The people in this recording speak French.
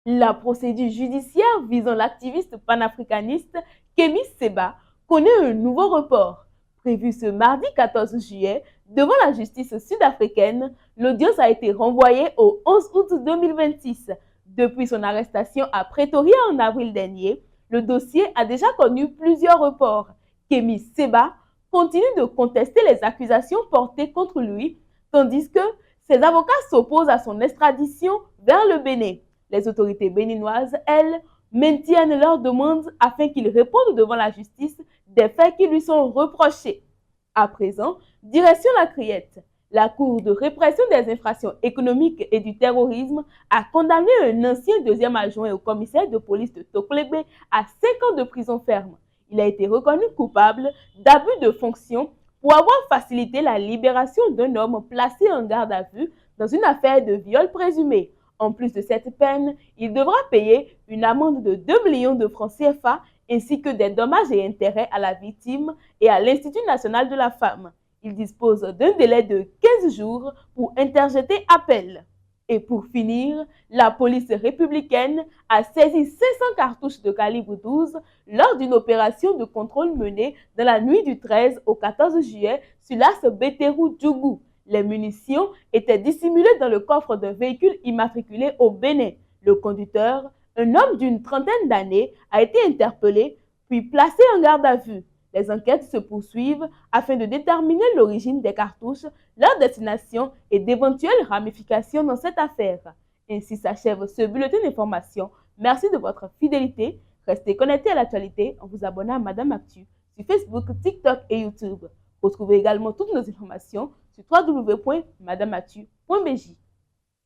La procédure judiciaire visant l'activiste panafricaniste Kémy Séba connaît un nouveau report. Prévu ce mardi 14 juillet devant la justice sud-africaine, l'audience a été renvoyée au 11 août 2026. Depuis son arrestation à Pretoria en avril dernier, le dossier a déjà connu plusieurs reports. Kémy Séba continue de contester les accusations portées contre lui, tandis que ses avocats s'opposent à son extradition vers le Bénin. Les autorités béninoises, elles, maintiennent leur demande afin qu'il réponde devant la justice des faits qui lui sont reprochés. À présent, direction la Criette. La Cour de répression des infractions économiques et du terrorisme a condamné un ancien deuxième adjoint au commissaire de police de Toklegbe à 5 ans de prison ferme. Il a été reconnu coupable d'abus de fonction pour avoir facilité la libération d'un homme placé en garde à vue dans une affaire de viol présumé. En plus de cette peine, il devra payer une amende de 2 millions de francs CFA ainsi que des dommages et intérêts à la victime et à l'Institut national de la femme. Il dispose d'un délai de 15 jours pour interjeter appel. Et pour finir, la police républicaine a saisi 500 cartouches de calibre 12 lors d'une opération de contrôle menée dans la nuit du 13 au 14 juillet sur l'axe Bétérou-Djougou. Les munitions étaient dissimulées dans le coffre d'un véhicule immatriculé au Bénin. Le conducteur, un homme d'une trentaine d'années, a été interpellé puis placé en garde à vue. Les enquêtes se poursuivent afin de déterminer l'origine des cartouches, leur destination et d'éventuelles ramifications dans cette affaire. Ainsi s'achève ce bulletin d'information. Merci de votre fidélité. Restez connectés à l'actualité en vous abonnant à Madame Actu sur Facebook, TikTok et YouTube. Retrouvez également toutes nos informations sur www.madameactu.bj.